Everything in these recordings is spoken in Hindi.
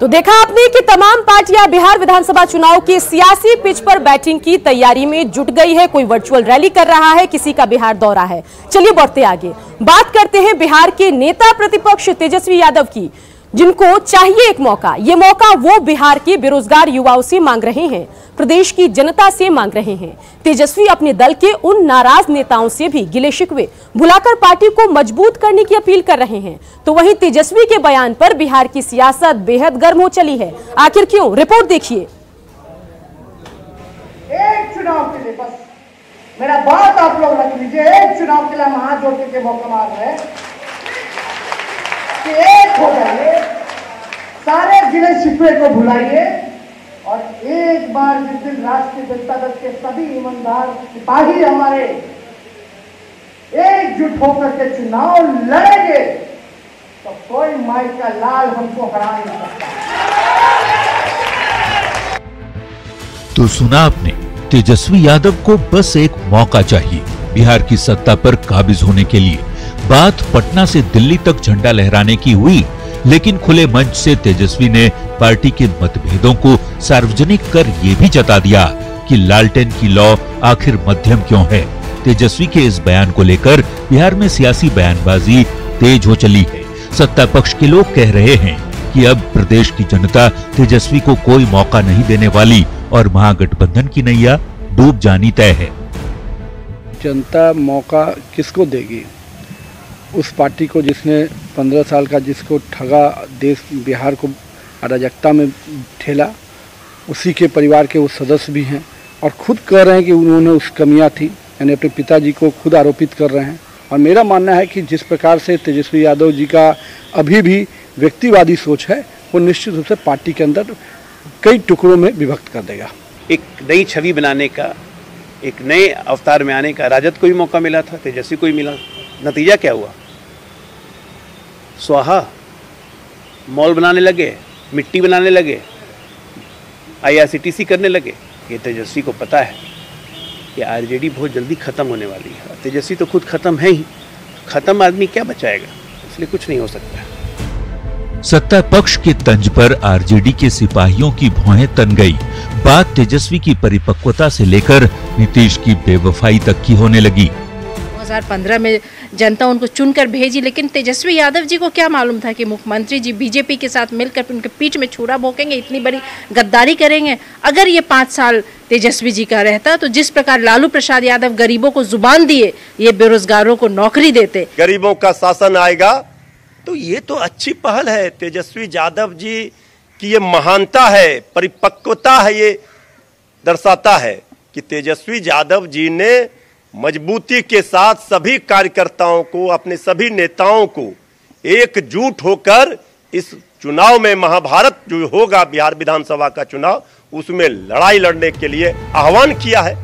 तो देखा आपने कि तमाम पार्टियां बिहार विधानसभा चुनाव के सियासी पिच पर बैटिंग की तैयारी में जुट गई है। कोई वर्चुअल रैली कर रहा है, किसी का बिहार दौरा है। चलिए बढ़ते आगे, बात करते हैं बिहार के नेता प्रतिपक्ष तेजस्वी यादव की, जिनको चाहिए एक मौका। ये मौका वो बिहार के बेरोजगार युवाओं से मांग रहे हैं, प्रदेश की जनता से मांग रहे हैं। तेजस्वी अपने दल के उन नाराज नेताओं से भी गिले शिकवे भुलाकर पार्टी को मजबूत करने की अपील कर रहे हैं। तो वहीं तेजस्वी के बयान पर बिहार की सियासत बेहद गर्म हो चली है। आखिर क्यों, रिपोर्ट देखिए। एक चुनाव के लिए बस मेरा बात आप लोग रख लीजिए, एक चुनाव के लिए हम हाथ जोड़ के मौका मांग रहे हैं कि एक हो जाइए, सारे गिले शिकवे को भुलाइए और एक बार जिस दिन राष्ट्रीय जनता दल के सभी ईमानदार सिपाही हमारे एकजुट होकर के चुनाव लड़ेंगे तो कोई माई का लाल हमको हरा नहीं सकता। तो सुना आपने, तेजस्वी यादव को बस एक मौका चाहिए बिहार की सत्ता पर काबिज होने के लिए। बात पटना से दिल्ली तक झंडा लहराने की हुई, लेकिन खुले मंच से तेजस्वी ने पार्टी के मतभेदों को सार्वजनिक कर यह भी जता दिया कि लालटेन की लौ आखिर मध्यम क्यों है। तेजस्वी के इस बयान को लेकर बिहार में सियासी बयानबाजी तेज हो चली है। सत्ता पक्ष के लोग कह रहे हैं कि अब प्रदेश की जनता तेजस्वी को कोई मौका नहीं देने वाली और महागठबंधन की नैया डूब जानी तय है। जनता मौका किसको देगी? उस पार्टी को जिसने 15 साल का जिसको ठगा, देश बिहार को अराजकता में ठेला, उसी के परिवार के वो सदस्य भी हैं और खुद कह रहे हैं कि उन्होंने उस कमियां थी, यानी अपने पिताजी को खुद आरोपित कर रहे हैं। और मेरा मानना है कि जिस प्रकार से तेजस्वी यादव जी का अभी भी व्यक्तिवादी सोच है, वो निश्चित रूप से पार्टी के अंदर कई टुकड़ों में विभक्त कर देगा। एक नई छवि बनाने का, एक नए अवतार में आने का राजद को भी मौका मिला था, तेजस्वी को भी मिला। नतीजा क्या हुआ? स्वाहा, मॉल बनाने लगे, मिट्टी बनाने लगे, IRCTC करने लगे। ये तेजस्वी को पता है कि आरजेडी बहुत जल्दी खत्म होने वाली है। तेजस्वी तो खुद खत्म है ही, खत्म आदमी क्या बचाएगा? इसलिए कुछ नहीं हो सकता। सत्ता पक्ष के तंज पर आरजेडी के सिपाहियों की भौहें तन गई। बात तेजस्वी की परिपक्वता से लेकर नीतीश की बेवफाई तक की होने लगी। 2015 में जनता उनको चुनकर भेजी, लेकिन तेजस्वी यादव जी को क्या मालूम था कि मुख्यमंत्री जी बीजेपी के साथ मिलकर उनके पीठ में छुरा भोंकेंगे, इतनी बड़ी गद्दारी करेंगे। अगर ये 5 साल तेजस्वी जी का रहता तो जिस प्रकार लालू प्रसाद यादव गरीबों को जुबान दिए, ये बेरोजगारों को नौकरी देते। गरीबों का शासन आएगा तो ये तो अच्छी पहल है। तेजस्वी यादव जी की ये महानता है, परिपक्वता है, ये दर्शाता है कि तेजस्वी यादव जी ने मजबूती के साथ सभी कार्यकर्ताओं को, अपने सभी नेताओं को एकजुट होकर इस चुनाव में, महाभारत जो होगा बिहार विधानसभा का चुनाव, उसमें लड़ाई लड़ने के लिए आह्वान किया है।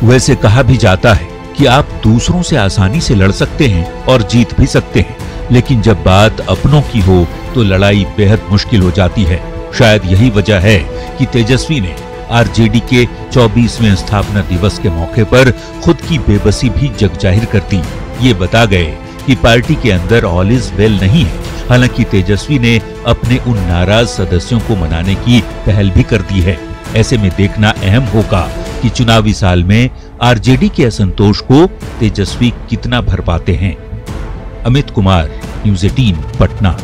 वैसे कहा भी जाता है कि आप दूसरों से आसानी से लड़ सकते हैं और जीत भी सकते हैं, लेकिन जब बात अपनों की हो तो लड़ाई बेहद मुश्किल हो जाती है। शायद यही वजह है कि तेजस्वी ने आरजेडी के 24वें स्थापना दिवस के मौके पर खुद की बेबसी भी जग जाहिर कर दी। ये बता गए कि पार्टी के अंदर ऑल इज वेल नहीं है। हालांकि तेजस्वी ने अपने उन नाराज सदस्यों को मनाने की पहल भी कर दी है। ऐसे में देखना अहम होगा कि चुनावी साल में आरजेडी के असंतोष को तेजस्वी कितना भर पाते हैं। अमित कुमार, न्यूज़ 18 पटना।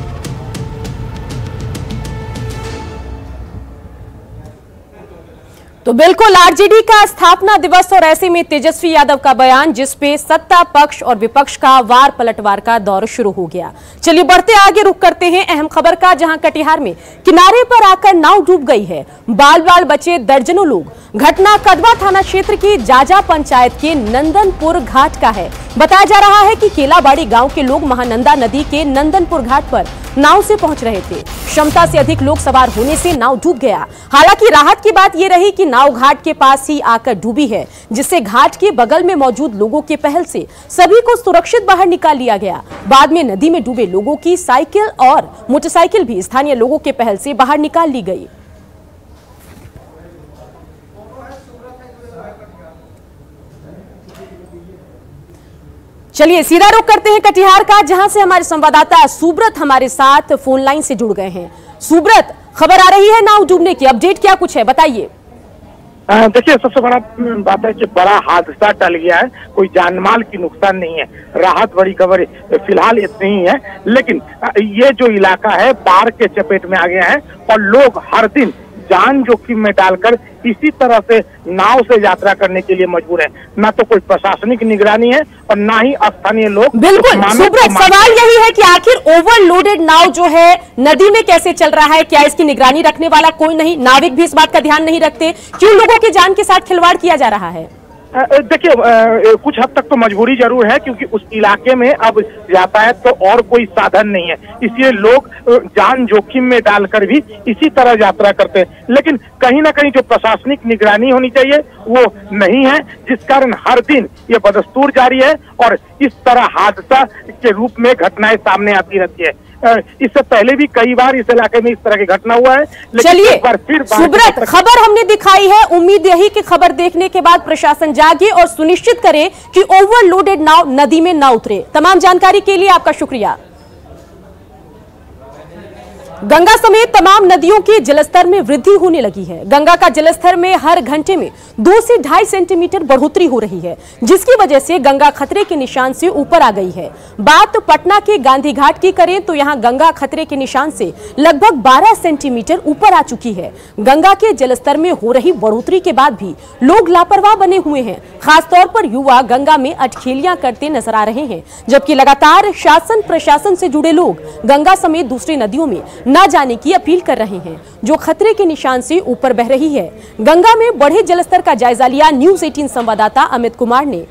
तो बिल्कुल आरजेडी का स्थापना दिवस और ऐसे में तेजस्वी यादव का बयान, जिसपे सत्ता पक्ष और विपक्ष का वार पलटवार का दौर शुरू हो गया। चलिए बढ़ते आगे, रुख करते हैं अहम खबर का, जहां कटिहार में किनारे पर आकर नाव डूब गई है। बाल बाल बचे दर्जनों लोग। घटना कदवा थाना क्षेत्र की जाजा पंचायत के नंदनपुर घाट का है। बताया जा रहा है कि केलाबाड़ी गांव के लोग महानंदा नदी के नंदनपुर घाट पर नाव से पहुंच रहे थे। क्षमता से अधिक लोग सवार होने से नाव डूब गया। हालांकि राहत की बात यह रही कि नाव घाट के पास ही आकर डूबी है, जिससे घाट के बगल में मौजूद लोगों के पहल से सभी को सुरक्षित बाहर निकाल लिया गया। बाद में नदी में डूबे लोगों की साइकिल और मोटरसाइकिल भी स्थानीय लोगों के पहल से बाहर निकाल ली गई। चलिए सीधा रुख करते हैं कटिहार का, जहां से हमारे संवाददाता सुब्रत हमारे साथ फोन लाइन से जुड़ गए हैं। सुब्रत, खबर आ रही है नाव डूबने की, अपडेट क्या कुछ है, बताइए। देखिए, सबसे बड़ा बात है कि बड़ा हादसा टल गया है, कोई जानमाल की नुकसान नहीं है। राहत बड़ी खबर फिलहाल इतनी ही है, लेकिन ये जो इलाका है बाढ़ के चपेट में आ गया है और लोग हर दिन जान जोखिम में डालकर इसी तरह से नाव से यात्रा करने के लिए मजबूर है। ना तो कोई प्रशासनिक निगरानी है और ना ही स्थानीय लोग। बिल्कुल सुब्रत, सवाल यही है कि आखिर ओवरलोडेड नाव जो है नदी में कैसे चल रहा है? क्या इसकी निगरानी रखने वाला कोई नहीं? नाविक भी इस बात का ध्यान नहीं रखते? क्यों लोगों की जान के साथ खिलवाड़ किया जा रहा है? देखिए, कुछ हद तक तो मजबूरी जरूर है, क्योंकि उस इलाके में अब यातायात तो और कोई साधन नहीं है, इसलिए लोग जान जोखिम में डालकर भी इसी तरह यात्रा करते हैं। लेकिन कहीं ना कहीं जो प्रशासनिक निगरानी होनी चाहिए वो नहीं है, जिस कारण हर दिन ये बदस्तूर जारी है और इस तरह हादसा के रूप में घटनाएं सामने आती रहती है। इससे पहले भी कई बार इस इलाके में इस तरह की घटना हुआ है। चलिए सुब्रत, खबर हमने दिखाई है, उम्मीद यही कि खबर देखने के बाद प्रशासन जागे और सुनिश्चित करे कि ओवरलोडेड नाव नदी में ना उतरे। तमाम जानकारी के लिए आपका शुक्रिया। गंगा समेत तमाम नदियों के जलस्तर में वृद्धि होने लगी है। गंगा का जलस्तर में हर घंटे में 2 से 2.5 सेंटीमीटर बढ़ोतरी हो रही है, जिसकी वजह से गंगा खतरे के निशान से ऊपर आ गई है। बात पटना के गांधी घाट की करें तो यहां गंगा खतरे के निशान से लगभग 12 सेंटीमीटर ऊपर आ चुकी है। गंगा के जलस्तर में हो रही बढ़ोतरी के बाद भी लोग लापरवाह बने हुए हैं। खासतौर पर युवा गंगा में अटखेलियां करते नजर आ रहे हैं, जबकि लगातार शासन प्रशासन से जुड़े लोग गंगा समेत दूसरी नदियों में न जाने की अपील कर रहे हैं, जो खतरे के निशान से ऊपर बह रही है। गंगा में बढ़े जलस्तर का जायजा लिया न्यूज़ 18 संवाददाता अमित कुमार ने।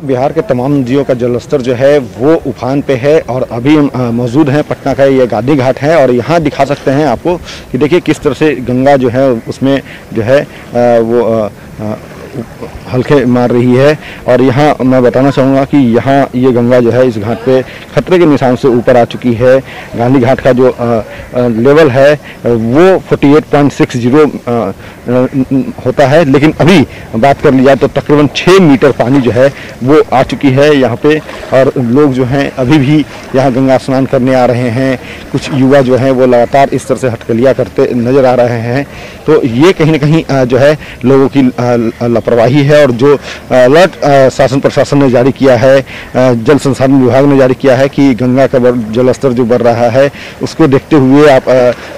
बिहार के तमाम नदियों का जलस्तर जो है वो उफान पे है और अभी हम मौजूद हैं पटना का ये गांधी घाट है और यहाँ दिखा सकते हैं आपको कि देखिए किस तरह से गंगा जो है उसमें जो है वो हल्के मार रही है। और यहाँ मैं बताना चाहूँगा कि यहाँ ये गंगा जो है इस घाट पे खतरे के निशान से ऊपर आ चुकी है। गांधी घाट का जो लेवल है वो 48.60 होता है, लेकिन अभी बात कर ली जाए तो तकरीबन 6 मीटर पानी जो है वो आ चुकी है यहाँ पे। और लोग जो हैं अभी भी यहाँ गंगा स्नान करने आ रहे हैं। कुछ युवा जो हैं वो लगातार इस तरह से हटकलियाँ करते नजर आ रहे हैं। तो ये कहीं ना कहीं जो है लोगों की लापरवाही है। और जो अलर्ट शासन प्रशासन ने जारी किया है, जल संसाधन विभाग ने जारी किया है कि गंगा का जलस्तर जो बढ़ रहा है उसको देखते हुए आप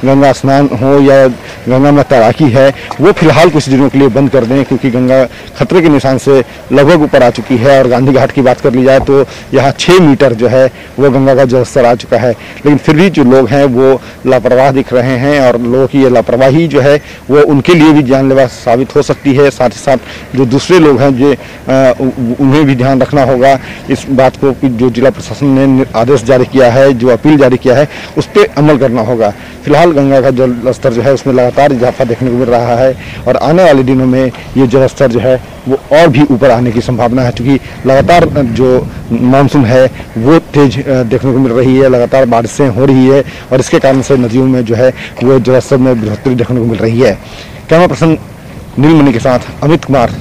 गंगा स्नान हो या गंगा में तैराकी है वो फिलहाल कुछ दिनों के लिए बंद कर दें, क्योंकि गंगा खतरे के निशान से लगभग ऊपर आ चुकी है। और गांधी घाट की बात कर ली जाए तो यहाँ 6 मीटर जो है वो गंगा का जलस्तर आ चुका है। लेकिन फिर भी जो लोग हैं वो लापरवाह दिख रहे हैं और लोगों की ये लापरवाही जो है वो उनके लिए भी जानलेवा साबित हो सकती है। साथ ही साथ जो दूसरे लोग हैं जो उन्हें भी ध्यान रखना होगा इस बात को कि जो जिला प्रशासन ने आदेश जारी किया है, जो अपील जारी किया है उस पर अमल करना होगा। फिलहाल गंगा का जलस्तर जो है उसमें लगातार इजाफा देखने को मिल रहा है और आने वाले दिनों में ये जलस्तर जो है वो और भी ऊपर आने की संभावना है, क्योंकि लगातार जो मानसून है वो तेज देखने को मिल रही है, लगातार बारिशें हो रही है और इसके कारण से नदियों में जो है वो जलस्तर में बढ़ोतरी देखने को मिल रही है। कैमरा पर्सन नीलमणि के साथ अमित कुमार।